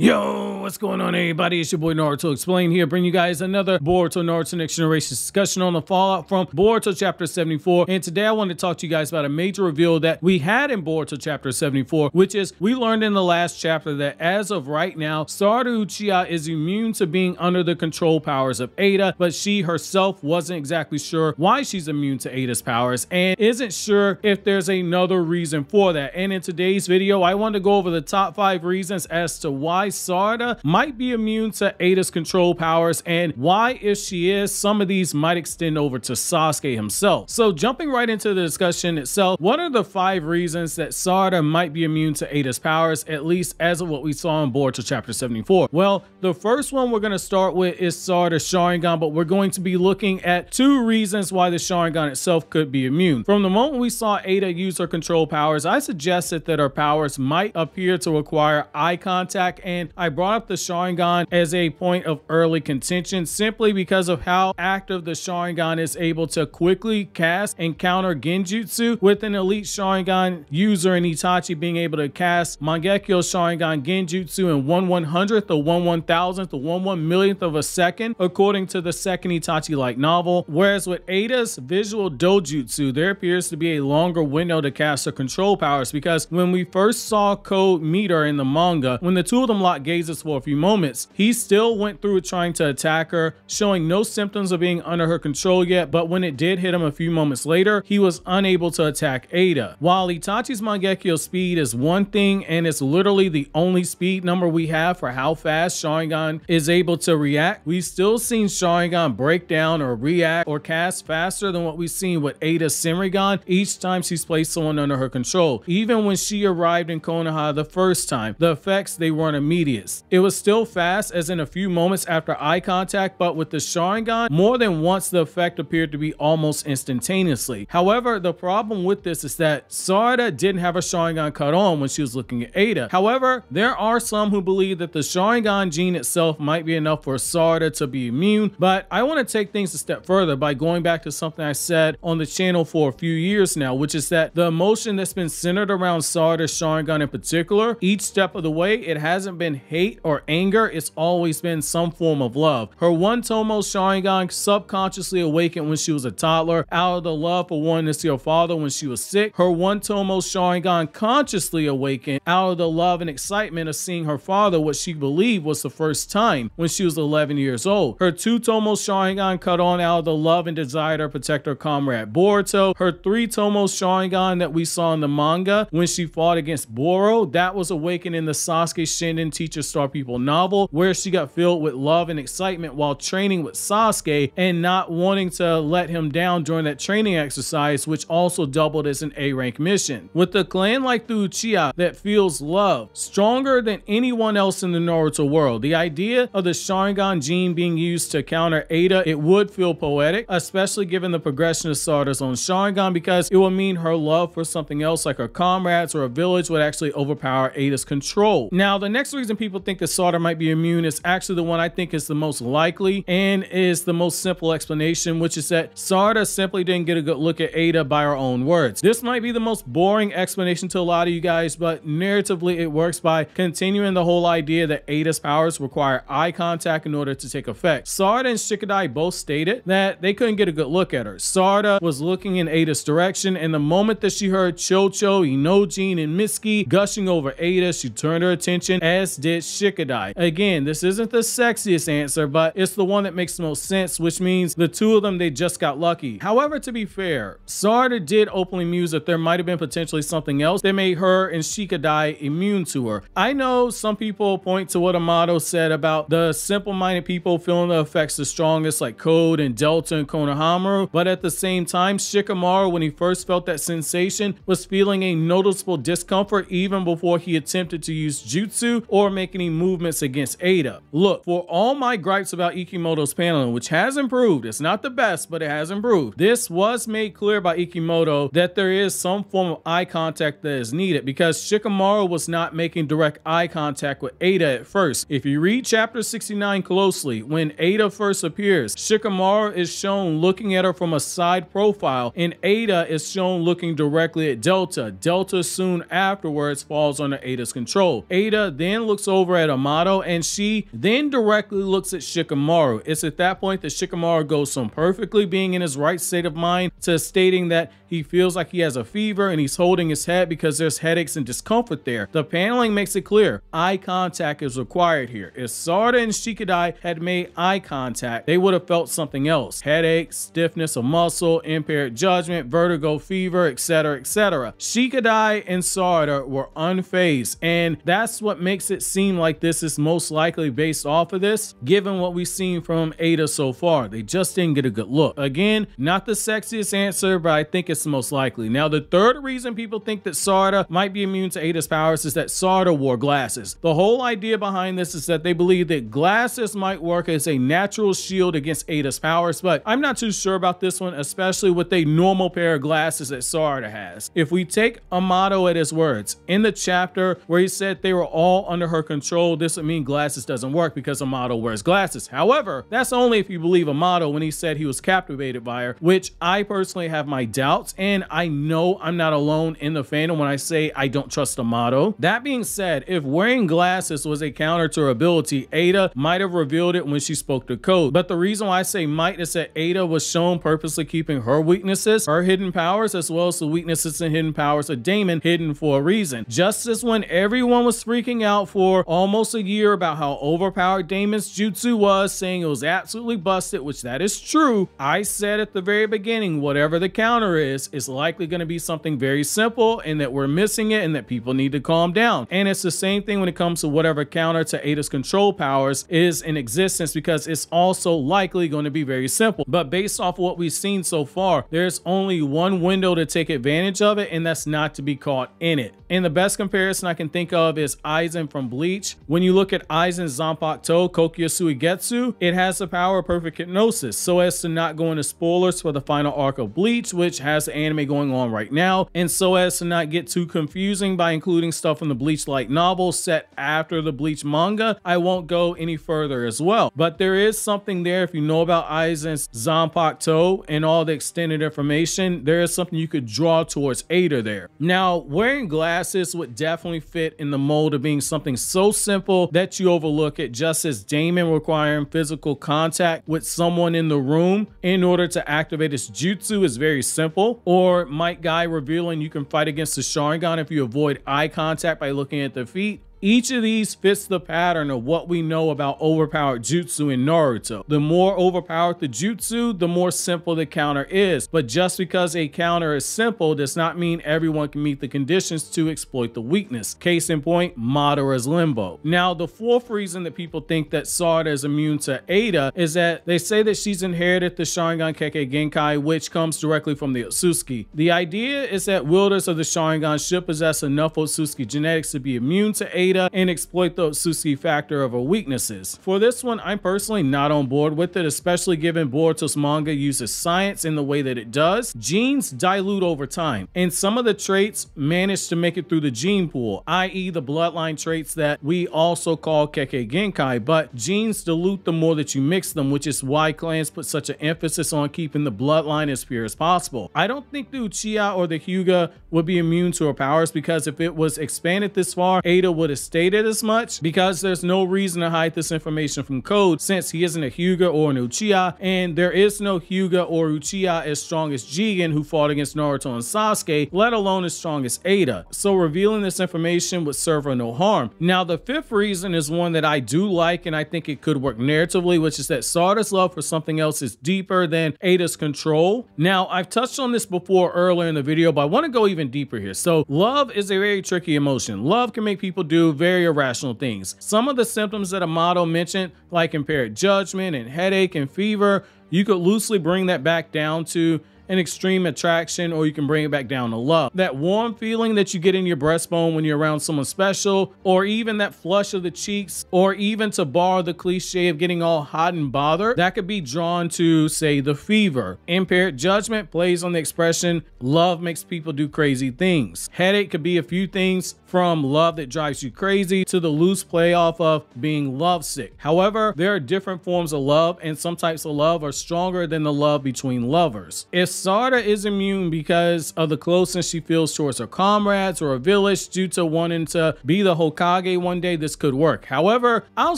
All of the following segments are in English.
Yo, what's going on, everybody? It's your boy Naruto Explain here, bringing you guys another Boruto Naruto Next Generations discussion on the fallout from Boruto Chapter 74. And today I want to talk to you guys about a major reveal that we had in Boruto Chapter 74, which is we learned in the last chapter that as of right now, Sarada Uchiha is immune to being under the control powers of Ada, but she herself wasn't exactly sure why she's immune to Ada's powers and isn't sure if there's another reason for that. And in today's video, I want to go over the top 5 reasons as to why Sarada might be immune to Ada's control powers, and why, if she is, some of these might extend over to Sasuke himself. So jumping right into the discussion itself, what are the 5 reasons that Sarada might be immune to Ada's powers, at least as of what we saw in Boruto Chapter 74? Well, the first one we're going to start with is Sarada's Sharingan, but we're going to be looking at 2 reasons why the Sharingan itself could be immune. From the moment we saw Ada use her control powers, I suggested that her powers might appear to require eye contact, and I brought up the Sharingan as a point of early contention simply because of how active the Sharingan is able to quickly cast and counter genjutsu, with an elite Sharingan user in Itachi being able to cast Mangekyo Sharingan genjutsu in 1/100th or 1/1000th or 1/1,000,000th of a second, according to the second Itachi light novel. Whereas with Ada's visual dojutsu, there appears to be a longer window to cast her control powers, because when we first saw Code meet her in the manga, when the two of them locked gazes for a few moments, he still went through trying to attack her, showing no symptoms of being under her control yet, but when it did hit him a few moments later, he was unable to attack Ada. While Itachi's Mangekyo speed is one thing, and it's literally the only speed number we have for how fast Sharingan is able to react, we've still seen Sharingan break down or react or cast faster than what we've seen with Ada's senrigan each time she's placed someone under her control. Even when she arrived in Konoha the first time, the effects, they weren't immediate. It was still fast, as in a few moments after eye contact, but with the Sharingan, more than once the effect appeared to be almost instantaneously. However, the problem with this is that Sarada didn't have a Sharingan cut on when she was looking at Ada. However, there are some who believe that the Sharingan gene itself might be enough for Sarada to be immune, but I want to take things a step further by going back to something I said on the channel for a few years now, which is that the emotion that's been centered around Sarada's Sharingan in particular, each step of the way, it hasn't been hate or anger, it's always been some form of love. Her one Tomo Sharingan subconsciously awakened when she was a toddler out of the love for wanting to see her father when she was sick. Her one Tomo Sharingan consciously awakened out of the love and excitement of seeing her father, what she believed was the first time, when she was 11 years old. Her 2 Tomo Sharingan cut on out of the love and desire to protect her comrade Boruto. Her 3 Tomo Sharingan that we saw in the manga when she fought against Boro, that was awakened in the Sasuke Shinden Teacher Star People novel, where she got filled with love and excitement while training with Sasuke and not wanting to let him down during that training exercise, which also doubled as an A-rank mission. With a clan like the Uchiha that feels love stronger than anyone else in the Naruto world, the idea of the Sharingan gene being used to counter Ada, it would feel poetic, especially given the progression of Sarada's own Sharingan, because it would mean her love for something else like her comrades or a village would actually overpower Ada's control. Now, the next reason people think that Sarada might be immune is actually the one I think is the most likely and is the most simple explanation, which is that Sarada simply didn't get a good look at Ada by her own words. This might be the most boring explanation to a lot of you guys, but narratively it works by continuing the whole idea that Ada's powers require eye contact in order to take effect. Sarada and Shikadai both stated that they couldn't get a good look at her. Sarada was looking in Ada's direction, and the moment that she heard Chocho, Inojin, and Mitsuki gushing over Ada, she turned her attention, as did Shikadai. Again, this isn't the sexiest answer, but it's the one that makes the most sense, which means the two of them, they just got lucky. However, to be fair, Sarada did openly muse that there might have been potentially something else that made her and Shikadai immune to her. I know some people point to what Amato said about the simple-minded people feeling the effects the strongest, like Code and Delta and Konohamaru, but at the same time, Shikamaru, when he first felt that sensation, was feeling a noticeable discomfort even before he attempted to use jutsu or make any movements against Ada. Look, for all my gripes about Ikimoto's paneling, which has improved, it's not the best, but it has improved, this was made clear by Ikimoto that there is some form of eye contact that is needed, because Shikamaru was not making direct eye contact with Ada at first. If you read chapter 69 closely, when Ada first appears, Shikamaru is shown looking at her from a side profile, and Ada is shown looking directly at Delta. Delta soon afterwards falls under Ada's control. Ada then looks over at Amato, and she then directly looks at Shikamaru. It's at that point that Shikamaru goes from perfectly being in his right state of mind to stating that he feels like he has a fever and he's holding his head because there's headaches and discomfort there. The paneling makes it clear eye contact is required here. If Sarada and Shikadai had made eye contact, they would have felt something else: headache, stiffness of muscle, impaired judgment, vertigo, fever, etc., etc. Shikadai and Sarada were unfazed, and that's what makes it seem like this is most likely based off of this, given what we've seen from Ada so far. They just didn't get a good look. Again, not the sexiest answer, but I think it's the most likely. Now, the third reason people think that Sarada might be immune to Ada's powers is that Sarada wore glasses. The whole idea behind this is that they believe that glasses might work as a natural shield against Ada's powers, but I'm not too sure about this one, especially with a normal pair of glasses that Sarada has. If we take Amato at his words, in the chapter where he said they were all under her control, this would mean glasses doesn't work because Amato wears glasses. However, that's only if you believe Amato when he said he was captivated by her, which I personally have my doubts, and I know I'm not alone in the fandom when I say I don't trust Amato. That being said, if wearing glasses was a counter to her ability, Ada might have revealed it when she spoke to Code. But the reason why I say might is that Ada was shown purposely keeping her weaknesses, her hidden powers, as well as the weaknesses and hidden powers of Daemon hidden for a reason. Just as when everyone was freaking out for almost a year about how overpowered Daemon's jutsu was, saying it was absolutely busted, which that is true, I said at the very beginning, whatever the counter is likely going to be something very simple and that we're missing it and that people need to calm down. And it's the same thing when it comes to whatever counter to Ada's control powers is in existence, because it's also likely going to be very simple. But based off of what we've seen so far, there's only one window to take advantage of it, and that's not to be caught in it. And the best comparison I can think of is Aizen from Bleach. When you look at Aizen's Zanpakuto Kokyo Suigetsu, it has the power of perfect hypnosis, so as to not go into spoilers for the final arc of Bleach, which has the anime going on right now, and so as to not get too confusing by including stuff from the Bleach light novel set after the Bleach manga, I won't go any further as well. But there is something there. If you know about Aizen's Zanpakuto and all the extended information, there is something you could draw towards Ada there. Now, wearing glasses would definitely fit in the mold of being something so simple that you overlook it, just as Daemon requiring physical contact with someone in the room in order to activate his jutsu is very simple, or Might Guy revealing you can fight against the Sharingan if you avoid eye contact by looking at the feet. Each of these fits the pattern of what we know about overpowered jutsu in Naruto. The more overpowered the jutsu, the more simple the counter is. But just because a counter is simple does not mean everyone can meet the conditions to exploit the weakness. Case in point, Madara's Limbo. Now, the fourth reason that people think that Sarada is immune to Ada is that they say that she's inherited the Sharingan Kekkei Genkai, which comes directly from the Otsutsuki. The idea is that wielders of the Sharingan should possess enough Otsutsuki genetics to be immune to Ada and exploit the Otsutsuki factor of her weaknesses. For this one, I'm personally not on board with it, especially given Boruto's manga uses science in the way that it does. Genes dilute over time, and some of the traits manage to make it through the gene pool, i.e. the bloodline traits that we also call Kekkei Genkai, but genes dilute the more that you mix them, which is why clans put such an emphasis on keeping the bloodline as pure as possible. I don't think the Uchiha or the Hyuga would be immune to her powers, because if it was expanded this far, Ada would have stated as much, because there's no reason to hide this information from Code, since he isn't a Hyuga or an Uchiha, and there is no Hyuga or Uchiha as strong as Jigen, who fought against Naruto and Sasuke, let alone as strong as Ada. So revealing this information would serve her no harm. Now, the fifth reason is one that I do like, and I think it could work narratively, which is that Sarada's love for something else is deeper than Ada's control. Now, I've touched on this before earlier in the video, but I want to go even deeper here. So love is a very tricky emotion. Love can make people do very irrational things. Some of the symptoms that Amato mentioned, like impaired judgment and headache and fever, you could loosely bring that back down to an extreme attraction, or you can bring it back down to love. That warm feeling that you get in your breastbone when you're around someone special, or even that flush of the cheeks, or even, to borrow the cliche of getting all hot and bothered, that could be drawn to, say, the fever. Impaired judgment plays on the expression, love makes people do crazy things. Headache could be a few things, from love that drives you crazy to the loose play off of being lovesick. However, there are different forms of love, and some types of love are stronger than the love between lovers. If Sarada is immune because of the closeness she feels towards her comrades or a village due to wanting to be the Hokage one day. This could work. However, I'll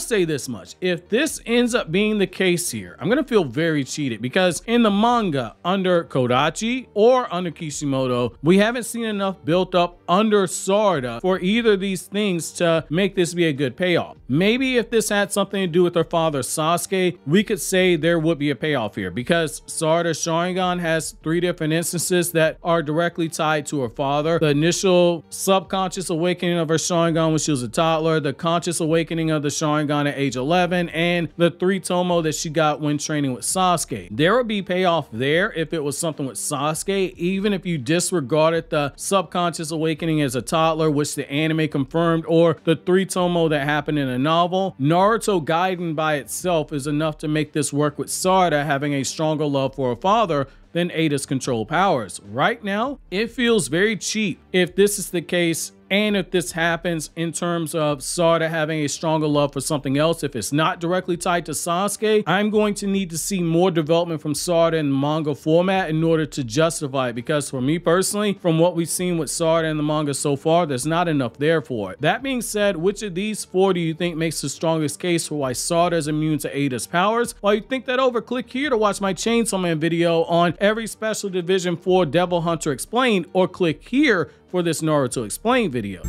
say this much. If this ends up being the case here, I'm going to feel very cheated because in the manga under Kodachi or under Kishimoto, we haven't seen enough built up under Sarada for either of these things to make this be a good payoff. Maybe if this had something to do with her father Sasuke, we could say there would be a payoff here because Sarada's Sharingan has 3 different instances that are directly tied to her father. The initial subconscious awakening of her Sharingan when she was a toddler, the conscious awakening of the Sharingan at age 11, and the 3 tomo that she got when training with Sasuke. There would be payoff there if it was something with Sasuke, even if you disregarded the subconscious awakening as a toddler, which the anime confirmed, or the 3 tomo that happened in a novel. Naruto Gaiden by itself is enough to make this work with Sarada having a stronger love for her father than Ada's control powers. Right now, it feels very cheap if this is the case. And if this happens in terms of Sarada having a stronger love for something else, if it's not directly tied to Sasuke, I'm going to need to see more development from Sarada in the manga format in order to justify it. Because for me personally, from what we've seen with Sarada in the manga so far, there's not enough there for it. That being said, which of these 4 do you think makes the strongest case for why Sarada is immune to Ada's powers? While you think that over, click here to watch my Chainsaw Man video on every special division for Devil Hunter Explained, or click here for this Naruto Explained video.